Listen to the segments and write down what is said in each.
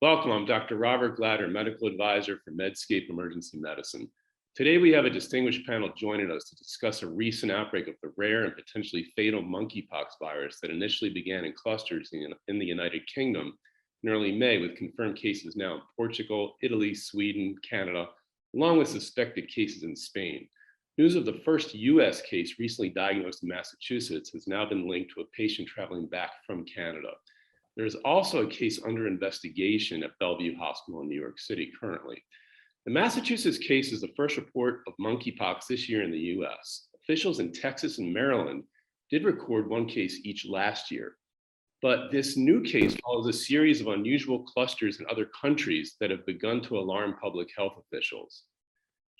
Welcome, I'm Dr. Robert Glatter, Medical Advisor for Medscape Emergency Medicine. Today we have a distinguished panel joining us to discuss a recent outbreak of the rare and potentially fatal monkeypox virus that initially began in clusters in the United Kingdom in early May, with confirmed cases now in Portugal, Italy, Sweden, Canada, along with suspected cases in Spain. News of the first US case recently diagnosed in Massachusetts has now been linked to a patient traveling back from Canada. There is also a case under investigation at Bellevue Hospital in New York City currently. The Massachusetts case is the first report of monkeypox this year in the US. Officials in Texas and Maryland did record one case each last year. But this new case follows a series of unusual clusters in other countries that have begun to alarm public health officials.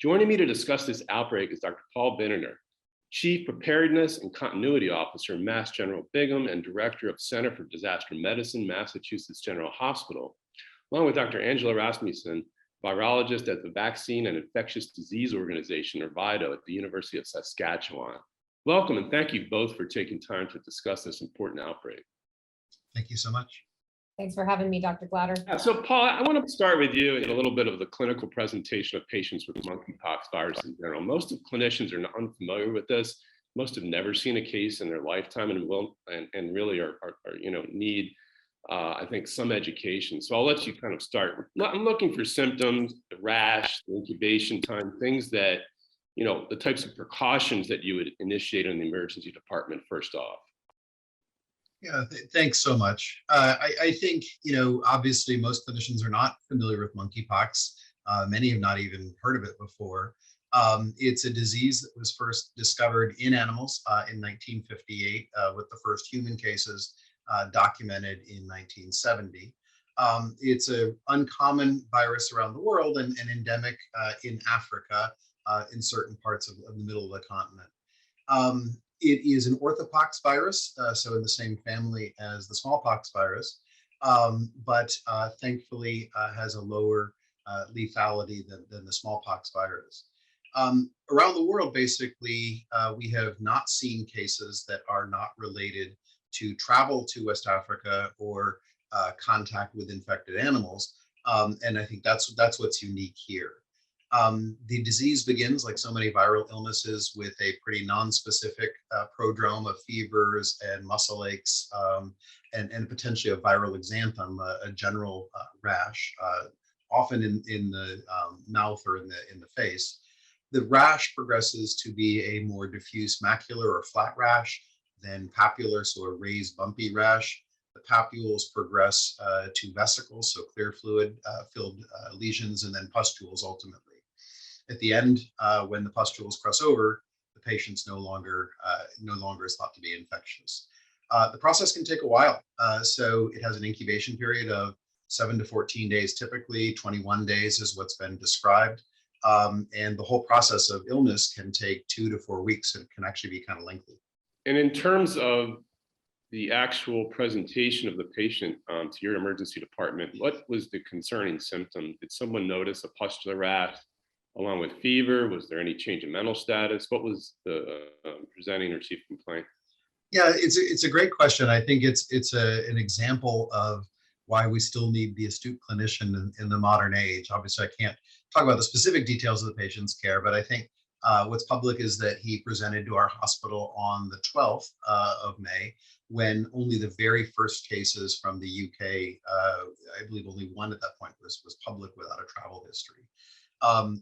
Joining me to discuss this outbreak is Dr. Paul Binner, Chief Preparedness and Continuity Officer, Mass General Brigham, and Director of Center for Disaster Medicine, Massachusetts General Hospital, along with Dr. Angela Rasmussen, virologist at the Vaccine and Infectious Disease Organization, or VIDO, at the University of Saskatchewan. Welcome, and thank you both for taking time to discuss this important outbreak. Thank you so much. Thanks for having me, Dr. Glatter. So Paul, I want to start with you in a little bit of the clinical presentation of patients with monkeypox virus in general. Most of clinicians are unfamiliar with this. Most have never seen a case in their lifetime and really are need, I think, some education. So I'll let you kind of start. I'm looking for symptoms, the rash, the incubation time, things that, the types of precautions that you would initiate in the emergency department first off. Yeah, thanks so much. I think, obviously most clinicians are not familiar with monkeypox. Many have not even heard of it before. It's a disease that was first discovered in animals in 1958 with the first human cases documented in 1970. It's an uncommon virus around the world and endemic in Africa in certain parts of the middle of the continent. It is an orthopox virus, so in the same family as the smallpox virus, but thankfully has a lower lethality than the smallpox virus. Around the world, basically, we have not seen cases that are not related to travel to West Africa or contact with infected animals, and I think that's what's unique here. The disease begins, like so many viral illnesses, with a pretty non-specific prodrome of fevers and muscle aches and potentially a viral exanthem, a general rash, often in the mouth or in the face. The rash progresses to be a more diffuse macular or flat rash, then papular, so a raised bumpy rash. The papules progress to vesicles, so clear fluid filled lesions, and then pustules ultimately. At the end, when the pustules cross over, the patient's no longer is thought to be infectious. The process can take a while, so it has an incubation period of 7 to 14 days. Typically, 21 days is what's been described, and the whole process of illness can take 2 to 4 weeks. It can actually be kind of lengthy. And in terms of the actual presentation of the patient to your emergency department, what was the concerning symptom? Did someone notice a pustular rash along with fever? Was there any change in mental status? What was the presenting or chief complaint? Yeah, it's a great question. I think it's an example of why we still need the astute clinician in the modern age. Obviously, I can't talk about the specific details of the patient's care, but I think what's public is that he presented to our hospital on the 12th of May, when only the very first cases from the UK, I believe only one at that point was public without a travel history.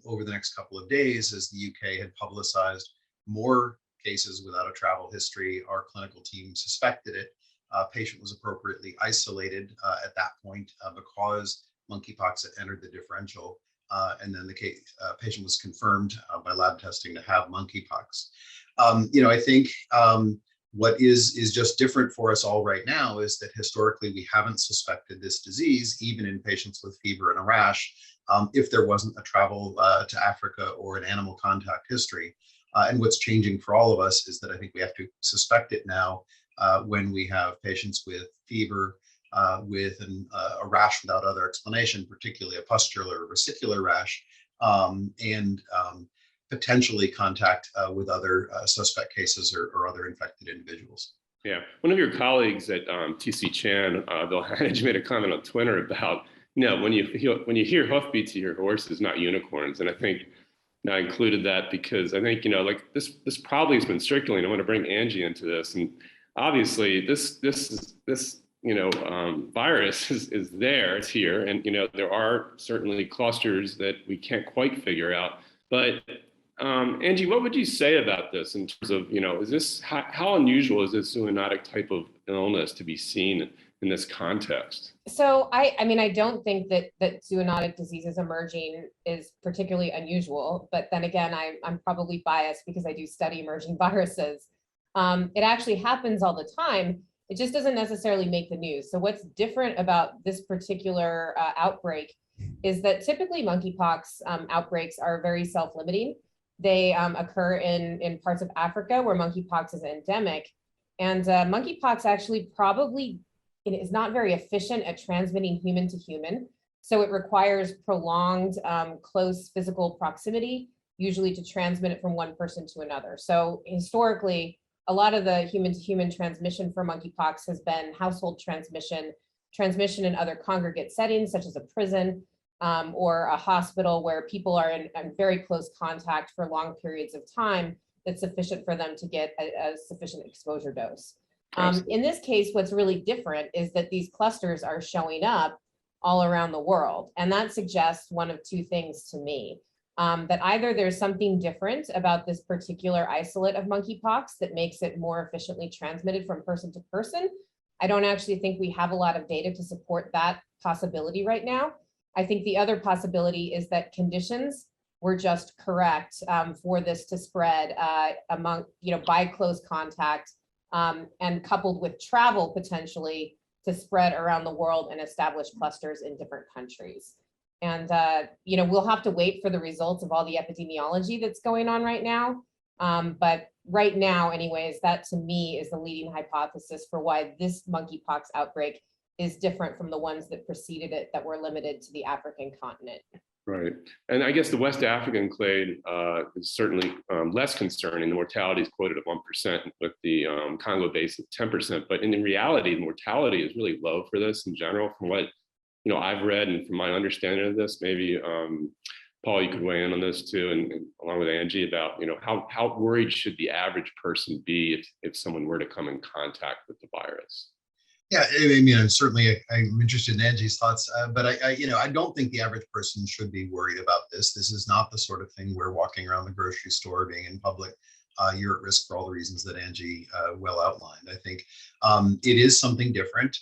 Over the next couple of days, as the UK had publicized more cases without a travel history, our clinical team suspected it. Patient was appropriately isolated at that point because monkeypox had entered the differential, and then the patient was confirmed by lab testing to have monkeypox. I think what is just different for us all right now is that historically we haven't suspected this disease, even in patients with fever and a rash, if there wasn't a travel to Africa or an animal contact history. And what's changing for all of us is that I think we have to suspect it now when we have patients with fever, with a rash without other explanation, particularly a pustular or vesicular rash, and potentially contact with other suspect cases or other infected individuals. Yeah, one of your colleagues at TC Chan, Bill Hanage, made a comment on Twitter about when you hear hoofbeats, you hear horses, not unicorns. And I think I included that because I think, like this probably has been circulating. I want to bring Angie into this. And obviously this virus is there, it's here. And, there are certainly clusters that we can't quite figure out. But Angie, what would you say about this in terms of, is this, how unusual is this zoonotic type of illness to be seen in this context? So I mean, I don't think that zoonotic diseases emerging is particularly unusual, but then again, I'm probably biased because I do study emerging viruses. It actually happens all the time. It just doesn't necessarily make the news. So what's different about this particular outbreak is that typically monkeypox outbreaks are very self-limiting. They occur in parts of Africa where monkeypox is endemic. And monkeypox actually probably is not very efficient at transmitting human to human. So it requires prolonged close physical proximity, usually to transmit it from one person to another. So historically, a lot of the human to human transmission for monkeypox has been household transmission in other congregate settings, such as a prison or a hospital where people are in very close contact for long periods of time that's sufficient for them to get a sufficient exposure dose. In this case, what's really different is that these clusters are showing up all around the world. And that suggests one of two things to me. That either there's something different about this particular isolate of monkeypox that makes it more efficiently transmitted from person to person. I don't actually think we have a lot of data to support that possibility right now. I think the other possibility is that conditions were just correct for this to spread among, by close contact and coupled with travel potentially to spread around the world and establish clusters in different countries. And, we'll have to wait for the results of all the epidemiology that's going on right now. But right now, anyways, that to me is the leading hypothesis for why this monkeypox outbreak is different from the ones that preceded it that were limited to the African continent. Right. And I guess the West African clade is certainly less concerning. The mortality is quoted at 1% with the Congo base at 10%. But in reality, the mortality is really low for this in general from what I've read and from my understanding of this. Maybe Paul, you could weigh in on this too, and along with Angie about how worried should the average person be if someone were to come in contact with the virus? Yeah, I mean, I'm interested in Angie's thoughts, but I don't think the average person should be worried about this. This is not the sort of thing where walking around the grocery store, being in public, you're at risk for all the reasons that Angie well outlined. I think it is something different.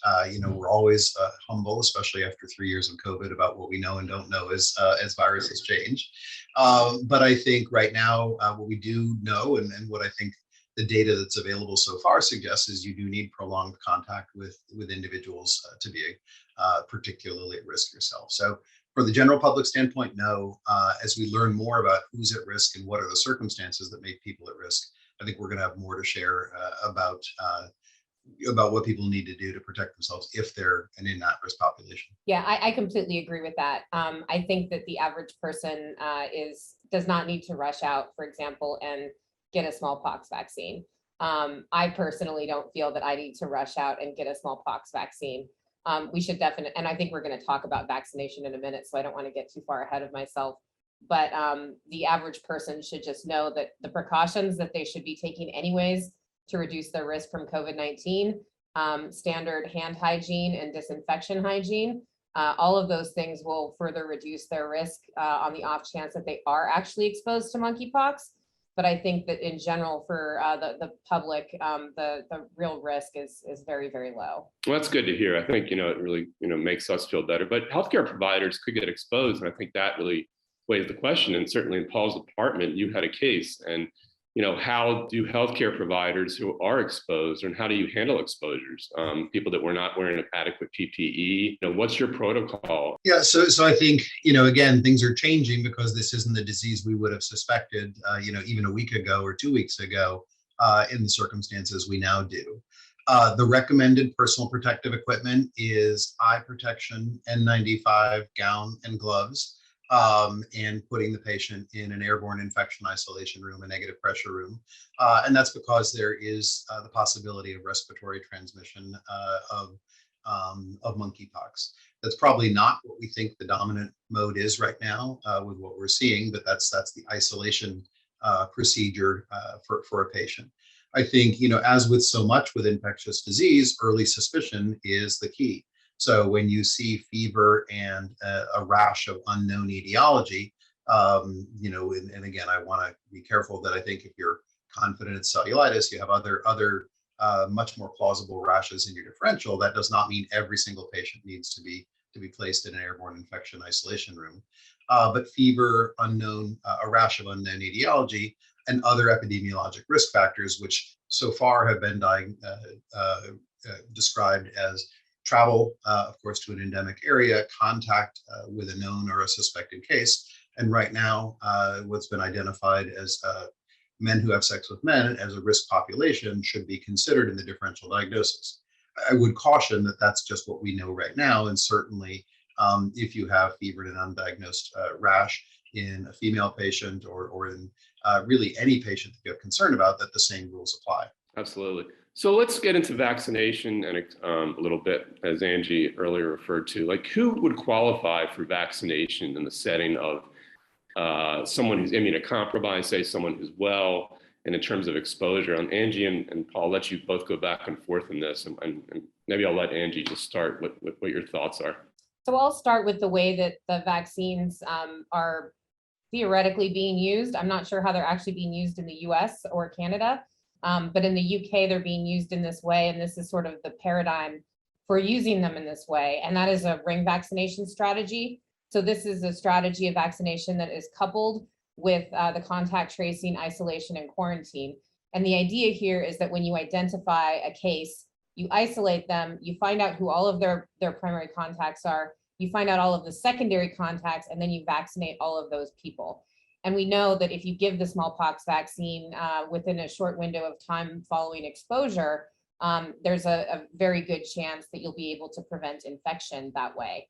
We're always humble, especially after 3 years of COVID, about what we know and don't know as viruses change. But I think right now, what we do know and what I think the data that's available so far suggests is you do need prolonged contact with individuals to be particularly at risk yourself. So for the general public standpoint, no. As we learn more about who's at risk and what are the circumstances that make people at risk, I think we're going to have more to share about what people need to do to protect themselves if they're an at-risk population. Yeah, I completely agree with that. I think that the average person does not need to rush out, for example, and get a smallpox vaccine. I personally don't feel that I need to rush out and get a smallpox vaccine. We should definitely, and I think we're going to talk about vaccination in a minute, so I don't want to get too far ahead of myself. But the average person should just know that the precautions that they should be taking anyways to reduce their risk from COVID-19, standard hand hygiene and disinfection hygiene, all of those things will further reduce their risk on the off chance that they are actually exposed to monkeypox. But I think that in general for the public, the real risk is very, very low. Well, that's good to hear. I think, it really, makes us feel better, but healthcare providers could get exposed. And I think that really weighs the question. And certainly in Paul's department, you had a case and, how do healthcare providers who are exposed and how do you handle exposures? People that were not wearing adequate PPE, what's your protocol? Yeah, so I think, again, things are changing because this isn't the disease we would have suspected, even a week ago or 2 weeks ago in the circumstances we now do. The recommended personal protective equipment is eye protection, N95, gown, and gloves. And putting the patient in an airborne infection isolation room, a negative pressure room. And that's because there is the possibility of respiratory transmission of monkeypox. That's probably not what we think the dominant mode is right now with what we're seeing, but that's the isolation procedure for a patient. I think, as with so much with infectious disease, early suspicion is the key. So when you see fever and a rash of unknown etiology, and again, I want to be careful that I think if you're confident it's cellulitis, you have other much more plausible rashes in your differential. That does not mean every single patient needs to be placed in an airborne infection isolation room. But fever, unknown, a rash of unknown etiology, and other epidemiologic risk factors, which so far have been described as travel, of course, to an endemic area, contact with a known or a suspected case, and right now, what's been identified as men who have sex with men as a risk population should be considered in the differential diagnosis. I would caution that that's just what we know right now, and certainly if you have fever and an undiagnosed rash in a female patient or in really any patient that you have concern about, that the same rules apply. Absolutely. So let's get into vaccination and a little bit, as Angie earlier referred to. Like, who would qualify for vaccination in the setting of someone who's immunocompromised, say someone who's well, and in terms of exposure? And Angie and Paul, I'll let you both go back and forth in this, and maybe I'll let Angie just start with what your thoughts are. So I'll start with the way that the vaccines are theoretically being used. I'm not sure how they're actually being used in the US or Canada, but in the UK, they're being used in this way. And this is sort of the paradigm for using them in this way. And that is a ring vaccination strategy. So this is a strategy of vaccination that is coupled with the contact tracing, isolation, and quarantine. And the idea here is that when you identify a case, you isolate them, you find out who all of their primary contacts are, you find out all of the secondary contacts, and then you vaccinate all of those people. And we know that if you give the smallpox vaccine within a short window of time following exposure, there's a very good chance that you'll be able to prevent infection that way.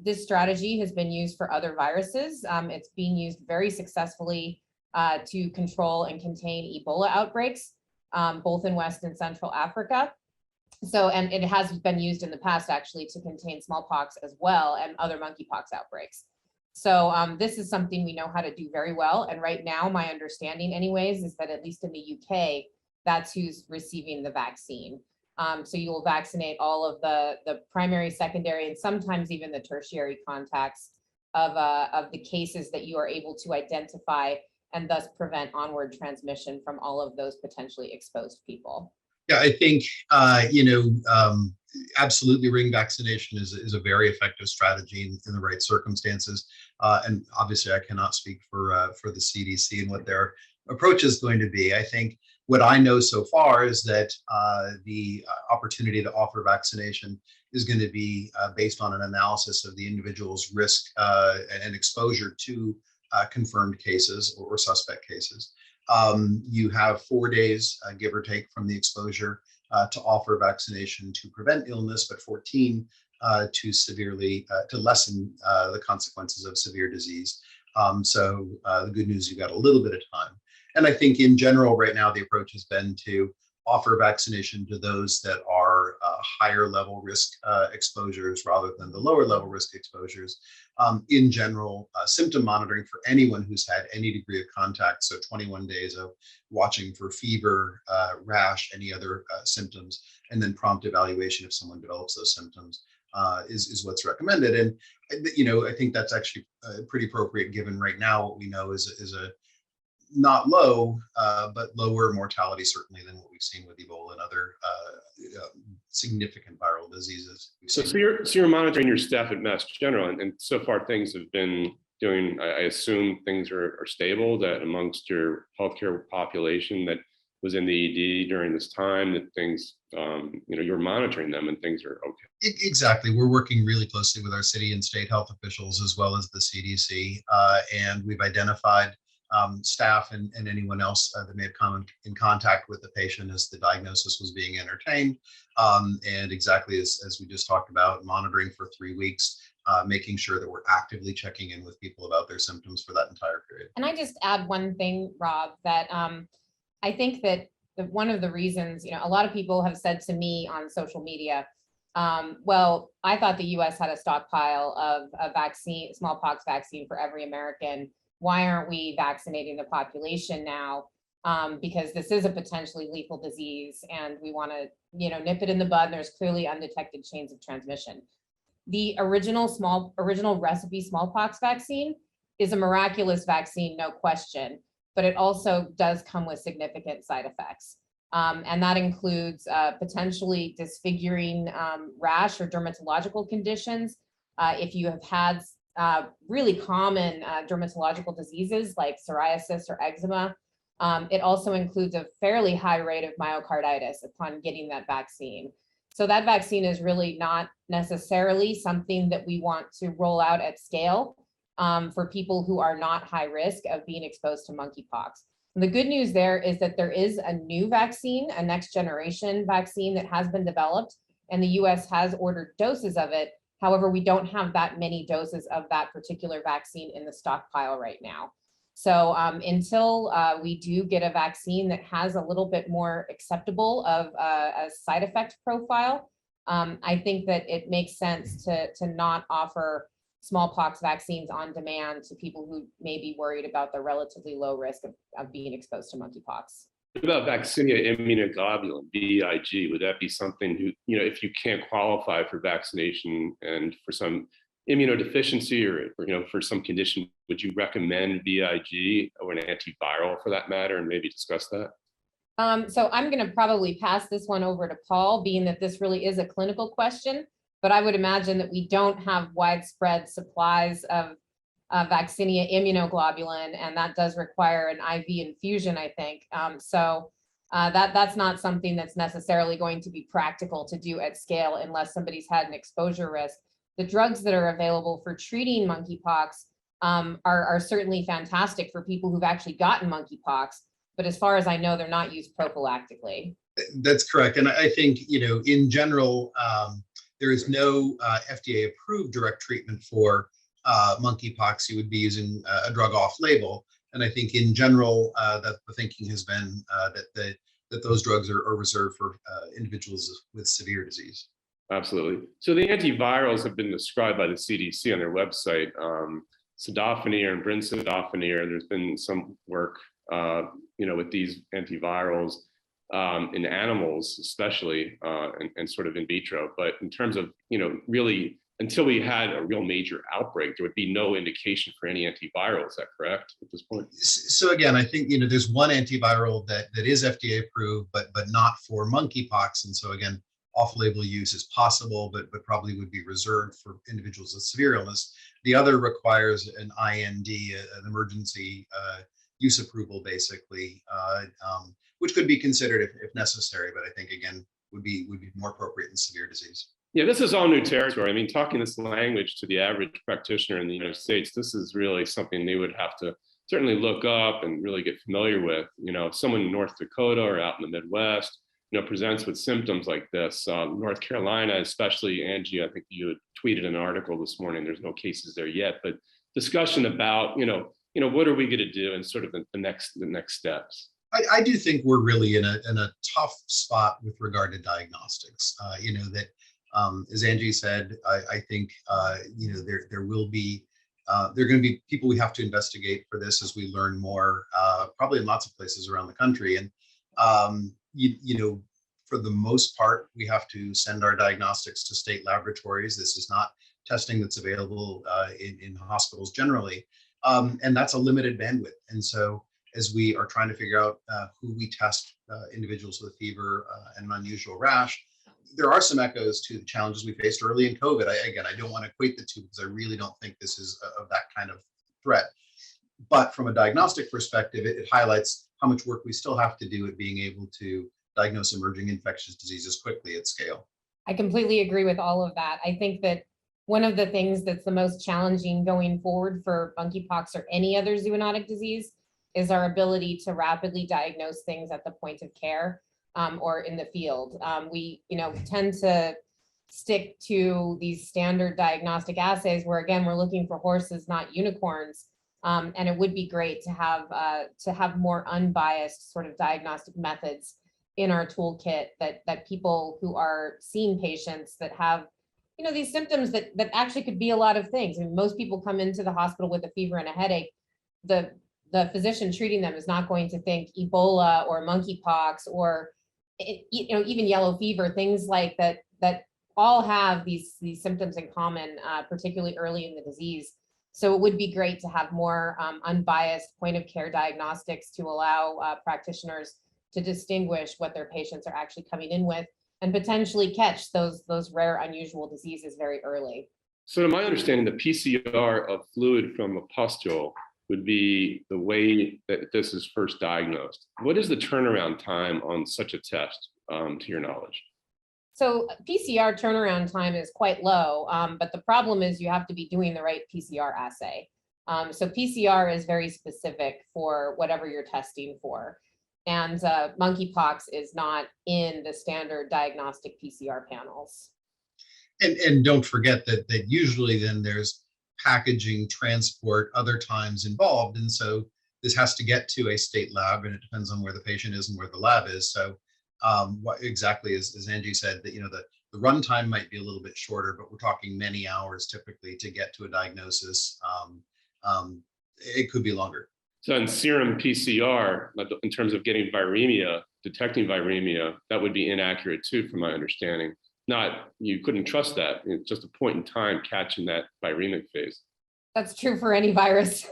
This strategy has been used for other viruses. It's being used very successfully to control and contain Ebola outbreaks, both in West and Central Africa. So, and it has been used in the past actually to contain smallpox as well and other monkeypox outbreaks. So this is something we know how to do very well. And right now, my understanding anyways, is that at least in the UK, that's who's receiving the vaccine. So you will vaccinate all of the primary, secondary, and sometimes even the tertiary contacts of the cases that you are able to identify and thus prevent onward transmission from all of those potentially exposed people. Yeah, I think, absolutely ring vaccination is a very effective strategy in the right circumstances. And obviously I cannot speak for the CDC and what their approach is going to be. I think what I know so far is that the opportunity to offer vaccination is going to be based on an analysis of the individual's risk and exposure to confirmed cases or suspect cases. You have 4 days, give or take, from the exposure to offer vaccination to prevent illness, but 14 to lessen the consequences of severe disease. So the good news, you've got a little bit of time. And I think in general, right now, the approach has been to offer vaccination to those that are higher level risk exposures rather than the lower level risk exposures. In general, symptom monitoring for anyone who's had any degree of contact, so 21 days of watching for fever, rash, any other symptoms, and then prompt evaluation if someone develops those symptoms is what's recommended. And I think that's actually pretty appropriate given right now what we know is a not low, but lower mortality certainly than what we've seen with Ebola and other significant viral diseases. So you're monitoring your staff at Mass General, and so far things have been doing, I assume things are stable, that amongst your healthcare population that was in the ED during this time, that things, you're monitoring them and things are okay. Exactly. We're working really closely with our city and state health officials as well as the CDC, and we've identified staff and anyone else that may have come in contact with the patient as the diagnosis was being entertained. And exactly as we just talked about, monitoring for 3 weeks, making sure that we're actively checking in with people about their symptoms for that entire period. And I just add one thing, Rob, that I think that one of the reasons, a lot of people have said to me on social media, Well, I thought the US had a stockpile of a vaccine, smallpox vaccine for every American. Why aren't we vaccinating the population now? Because this is a potentially lethal disease and we want to, nip it in the bud. And there's clearly undetected chains of transmission. The original recipe smallpox vaccine is a miraculous vaccine, no question, but it also does come with significant side effects. And that includes potentially disfiguring rash or dermatological conditions. If you have had really common dermatological diseases like psoriasis or eczema, it also includes a fairly high rate of myocarditis upon getting that vaccine. So that vaccine is really not necessarily something that we want to roll out at scale for people who are not high risk of being exposed to monkeypox. And the good news there is that there is a new vaccine, a next generation vaccine that has been developed, and the US has ordered doses of it. However, we don't have that many doses of that particular vaccine in the stockpile right now. So until we do get a vaccine that has a little bit more acceptable of a side effect profile, I think that it makes sense to not offer smallpox vaccines on demand to people who may be worried about the relatively low risk of being exposed to monkeypox. What about Vaccinia immunoglobulin, VIG? Would that be something if you can't qualify for vaccination and for some immunodeficiency or for some condition, would you recommend VIG or an antiviral for that matter, and maybe discuss that? So I'm going to probably pass this one over to Paul, being that this really is a clinical question, but I would imagine that we don't have widespread supplies of Vaccinia immunoglobulin, and that does require an IV infusion, I think. That's not something that's necessarily going to be practical to do at scale unless somebody's had an exposure risk. The drugs that are available for treating monkeypox are certainly fantastic for people who've actually gotten monkeypox, but as far as I know, they're not used prophylactically. That's correct. And I think, in general, there is no FDA approved direct treatment for monkeypox. You would be using a drug off label. And I think in general, that the thinking has been that those drugs are reserved for individuals with severe disease. Absolutely. So the antivirals have been described by the CDC on their website, Cidofovir and Brincidofovir. There's been some work, with these antivirals in animals, especially, and sort of in vitro. But in terms of, really, until we had a real major outbreak, there would be no indication for any antiviral. Is that correct at this point? So again, I think, there's one antiviral that is FDA approved, but not for monkeypox. And so again, off-label use is possible, but probably would be reserved for individuals with severe illness. The other requires an IND, an emergency use approval, basically, which could be considered if necessary. But I think again would be more appropriate in severe disease. Yeah, this is all new territory. I mean, talking this language to the average practitioner in the United States, this is really something they would have to certainly look up and really get familiar with. If someone in North Dakota or out in the Midwest, presents with symptoms like this, North Carolina, especially, Angie, I think you had tweeted an article this morning. There's no cases there yet, but discussion about, what are we going to do and sort of the next steps. I do think we're really in a tough spot with regard to diagnostics. That as Angie said, I think there will be there are going to be people we have to investigate for this as we learn more, probably in lots of places around the country. And for the most part, we have to send our diagnostics to state laboratories. This is not testing that's available in hospitals generally, and that's a limited bandwidth. And so as we are trying to figure out who we test, individuals with fever and an unusual rash, there are some echoes to the challenges we faced early in COVID. I don't want to equate the two because I really don't think this is of that kind of threat. But from a diagnostic perspective, it highlights how much work we still have to do at being able to diagnose emerging infectious diseases quickly at scale. I completely agree with all of that. I think that one of the things that's the most challenging going forward for monkeypox or any other zoonotic disease is our ability to rapidly diagnose things at the point of care or in the field. We tend to stick to these standard diagnostic assays where, again, we're looking for horses, not unicorns. And it would be great to have more unbiased sort of diagnostic methods in our toolkit that people who are seeing patients that have, these symptoms that actually could be a lot of things. I mean, most people come into the hospital with a fever and a headache. The physician treating them is not going to think Ebola or monkeypox or even yellow fever, things like that all have these symptoms in common, particularly early in the disease. So it would be great to have more unbiased point of care diagnostics to allow practitioners to distinguish what their patients are actually coming in with and potentially catch those rare, unusual diseases very early. So to my understanding, the PCR of fluid from a pustule would be the way that this is first diagnosed. What is the turnaround time on such a test, to your knowledge? So PCR turnaround time is quite low, but the problem is you have to be doing the right PCR assay. So PCR is very specific for whatever you're testing for. And monkeypox is not in the standard diagnostic PCR panels. And don't forget that usually then there's packaging, transport, other times involved. And so this has to get to a state lab, and it depends on where the patient is and where the lab is. So what exactly, as Angie said, that the runtime might be a little bit shorter, but we're talking many hours typically to get to a diagnosis. It could be longer. So in serum PCR, in terms of getting viremia, detecting viremia, that would be inaccurate too, from my understanding. You couldn't trust that. It's just a point in time catching that viremic phase. That's true for any virus.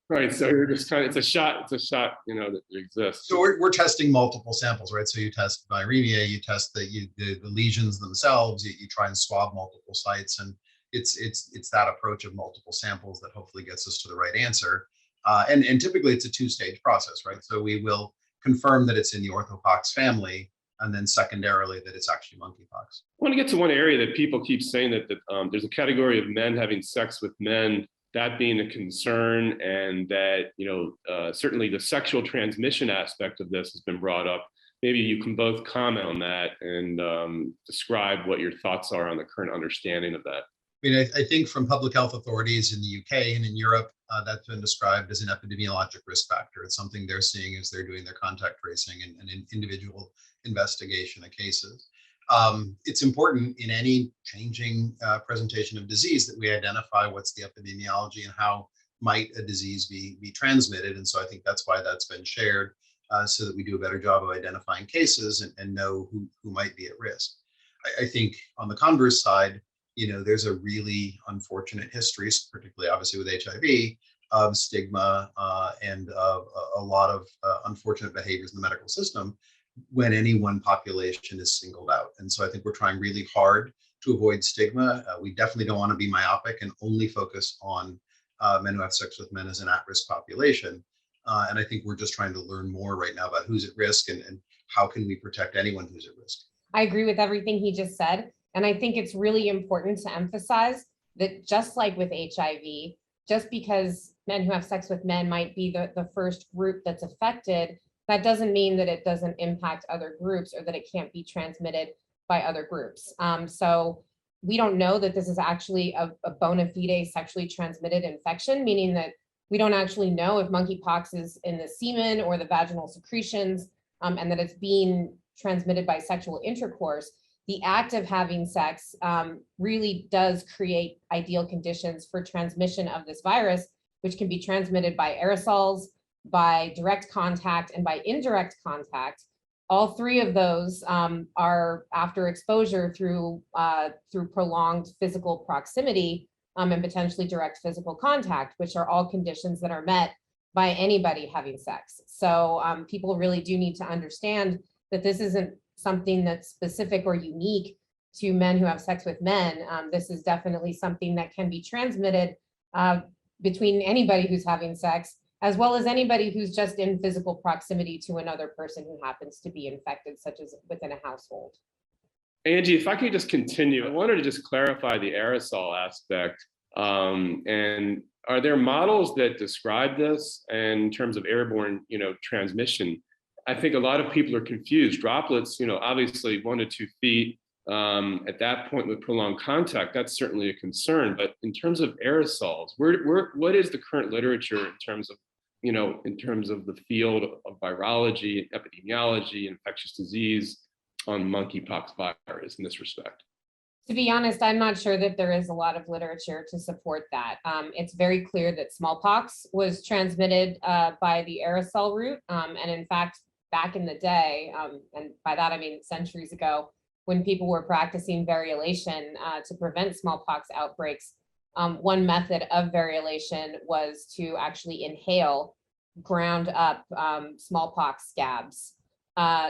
Right. So you're just it's a shot, that exists. So we're testing multiple samples, right? So you test viremia, you test the lesions themselves, you try and swab multiple sites, and it's that approach of multiple samples that hopefully gets us to the right answer. And typically it's a two-stage process, right? So we will confirm that it's in the orthopox family, and then secondarily that it's actually monkeypox. I want to get to one area that people keep saying that there's a category of men having sex with men, that being a concern, and that certainly the sexual transmission aspect of this has been brought up. Maybe you can both comment on that and describe what your thoughts are on the current understanding of that. I mean, I think from public health authorities in the UK and in Europe, that's been described as an epidemiologic risk factor. It's something they're seeing as they're doing their contact tracing and individual investigation of cases. It's important in any changing presentation of disease that we identify what's the epidemiology and how might a disease be transmitted. And so I think that's why that's been shared, so that we do a better job of identifying cases and know who might be at risk. I think on the converse side, there's a really unfortunate history, particularly obviously with HIV, of stigma and of a lot of unfortunate behaviors in the medical system when any one population is singled out. And so I think we're trying really hard to avoid stigma. We definitely don't want to be myopic and only focus on men who have sex with men as an at-risk population. And I think we're just trying to learn more right now about who's at risk and how can we protect anyone who's at risk. I agree with everything he just said. And I think it's really important to emphasize that just like with HIV, just because men who have sex with men might be the first group that's affected, that doesn't mean that it doesn't impact other groups or that it can't be transmitted by other groups. So we don't know that this is actually a bona fide sexually transmitted infection, meaning that we don't actually know if monkeypox is in the semen or the vaginal secretions, and that it's being transmitted by sexual intercourse. The act of having sex really does create ideal conditions for transmission of this virus, which can be transmitted by aerosols, by direct contact, and by indirect contact. All three of those are after exposure through prolonged physical proximity and potentially direct physical contact, which are all conditions that are met by anybody having sex. So people really do need to understand that this isn't something that's specific or unique to men who have sex with men. This is definitely something that can be transmitted between anybody who's having sex, as well as anybody who's just in physical proximity to another person who happens to be infected, such as within a household. Angie, if I could just continue, I wanted to just clarify the aerosol aspect. And are there models that describe this in terms of airborne, transmission? I think a lot of people are confused. Droplets, obviously 1 to 2 feet at that point with prolonged contact, that's certainly a concern. But in terms of aerosols, what is the current literature in terms of in terms of the field of virology, epidemiology, infectious disease on monkeypox virus in this respect? To be honest, I'm not sure that there is a lot of literature to support that. It's very clear that smallpox was transmitted by the aerosol route. And in fact, back in the day, and by that I mean centuries ago, when people were practicing variolation to prevent smallpox outbreaks, one method of variolation was to actually inhale ground up smallpox scabs.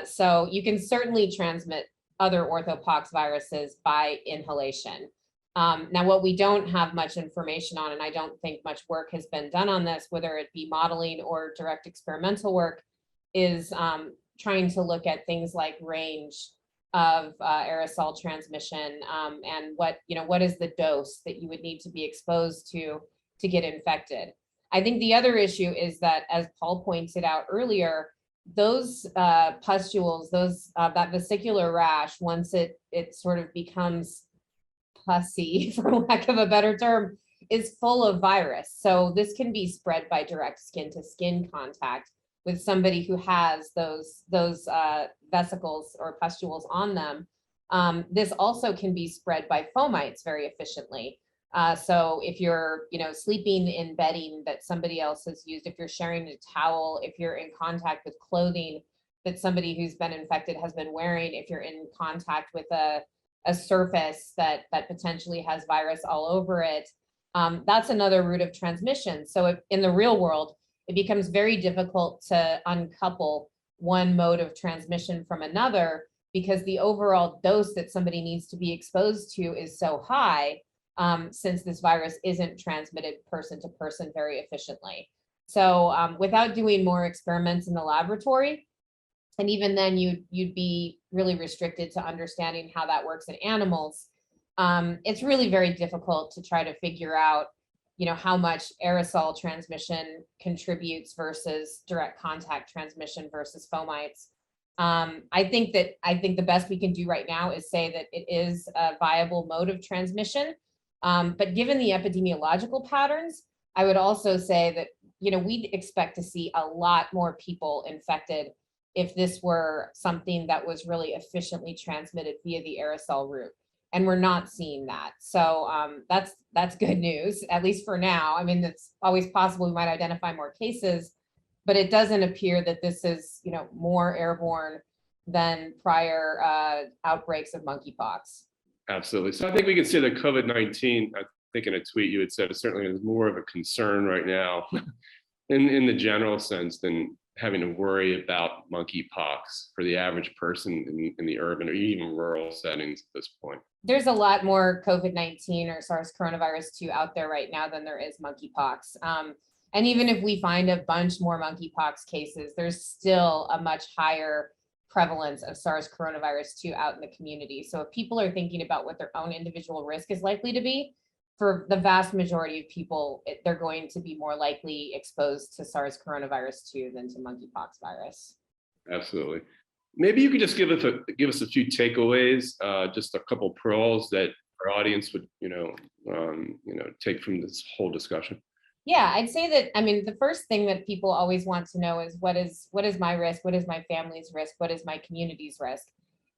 So you can certainly transmit other orthopox viruses by inhalation. Now, what we don't have much information on, and I don't think much work has been done on this, whether it be modeling or direct experimental work, is trying to look at things like range of aerosol transmission and what is the dose that you would need to be exposed to get infected. I think the other issue is that, as Paul pointed out earlier, those pustules, that vesicular rash, once it sort of becomes pussy, for lack of a better term, is full of virus. So this can be spread by direct skin to skin contact with somebody who has those vesicles or pustules on them. This also can be spread by fomites very efficiently. So if you're, sleeping in bedding that somebody else has used, if you're sharing a towel, if you're in contact with clothing that somebody who's been infected has been wearing, if you're in contact with a surface that potentially has virus all over it, that's another route of transmission. So if, in the real world, it becomes very difficult to uncouple one mode of transmission from another, because the overall dose that somebody needs to be exposed to is so high, since this virus isn't transmitted person to person very efficiently. So without doing more experiments in the laboratory, and even then you'd be really restricted to understanding how that works in animals, it's really very difficult to try to figure out how much aerosol transmission contributes versus direct contact transmission versus fomites. I think the best we can do right now is say that it is a viable mode of transmission. But given the epidemiological patterns, I would also say that, we'd expect to see a lot more people infected if this were something that was really efficiently transmitted via the aerosol route. And we're not seeing that. So that's good news, at least for now. I mean, it's always possible we might identify more cases, but it doesn't appear that this is, more airborne than prior outbreaks of monkeypox. Absolutely. So I think we can say that COVID-19, I think in a tweet you had said, it certainly is more of a concern right now in the general sense than having to worry about monkeypox for the average person in the urban or even rural settings at this point. There's a lot more COVID-19 or SARS coronavirus 2 out there right now than there is monkeypox. And even if we find a bunch more monkeypox cases, there's still a much higher prevalence of SARS coronavirus 2 out in the community. So if people are thinking about what their own individual risk is likely to be, for the vast majority of people, they're going to be more likely exposed to SARS coronavirus 2 than to monkeypox virus. Absolutely. Maybe you could just give us a few takeaways, just a couple pearls that our audience would, take from this whole discussion. Yeah, I'd say that, the first thing that people always want to know is what is my risk? What is my family's risk? What is my community's risk?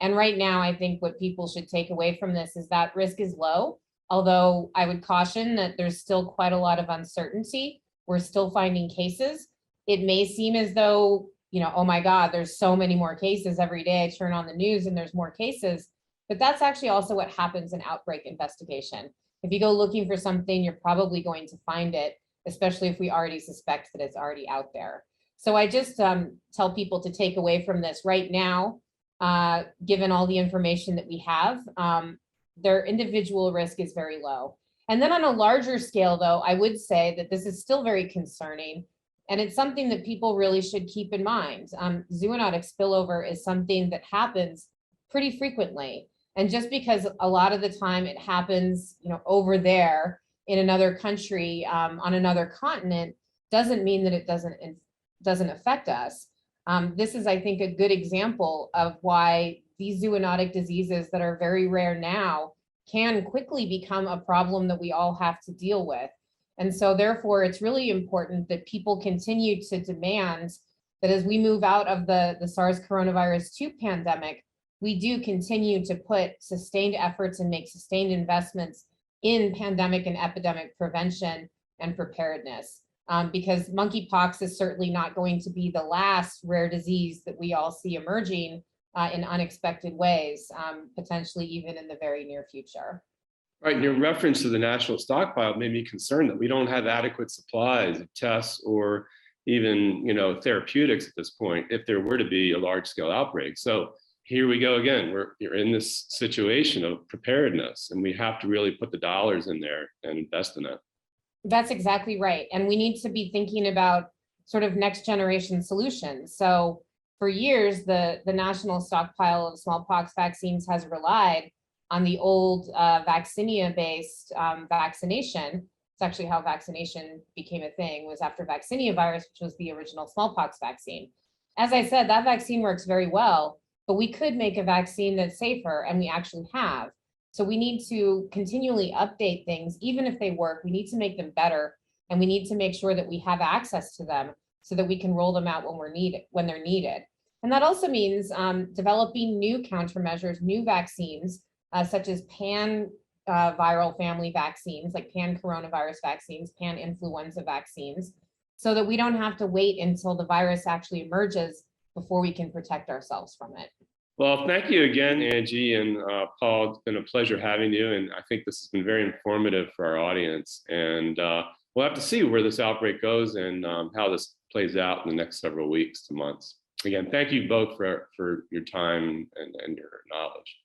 And right now, I think what people should take away from this is that risk is low, although I would caution that there's still quite a lot of uncertainty. We're still finding cases. It may seem as though, oh my God, there's so many more cases every day. I turn on the news and there's more cases, but that's actually also what happens in outbreak investigation. If you go looking for something, you're probably going to find it, especially if we already suspect that it's already out there. So I just tell people to take away from this right now, given all the information that we have, their individual risk is very low. And then on a larger scale, though, I would say that this is still very concerning, and it's something that people really should keep in mind. Zoonotic spillover is something that happens pretty frequently. And just because a lot of the time it happens, over there in another country, on another continent, doesn't mean that it doesn't affect us. This is, I think, a good example of why these zoonotic diseases that are very rare now can quickly become a problem that we all have to deal with. And so therefore, it's really important that people continue to demand that as we move out of the SARS coronavirus 2 pandemic, we do continue to put sustained efforts and make sustained investments in pandemic and epidemic prevention and preparedness. Because monkeypox is certainly not going to be the last rare disease that we all see emerging in unexpected ways, potentially even in the very near future. Right, and your reference to the national stockpile made me concerned that we don't have adequate supplies of tests or even, therapeutics at this point if there were to be a large-scale outbreak. So here we go again. You're in this situation of preparedness, and we have to really put the dollars in there and invest in it. That's exactly right. And we need to be thinking about sort of next generation solutions. So for years, the national stockpile of smallpox vaccines has relied on the old Vaccinia-based vaccination. It's actually how vaccination became a thing, was after Vaccinia virus, which was the original smallpox vaccine. As I said, that vaccine works very well, but we could make a vaccine that's safer, and we actually have. So we need to continually update things. Even if they work, we need to make them better, and we need to make sure that we have access to them so that we can roll them out when they're needed. And that also means developing new countermeasures, new vaccines, such as viral family vaccines, like pan-coronavirus vaccines, pan-influenza vaccines, so that we don't have to wait until the virus actually emerges before we can protect ourselves from it. Well, thank you again, Angie and Paul. It's been a pleasure having you, and I think this has been very informative for our audience. And we'll have to see where this outbreak goes and how this plays out in the next several weeks to months. Again, thank you both for your time and your knowledge.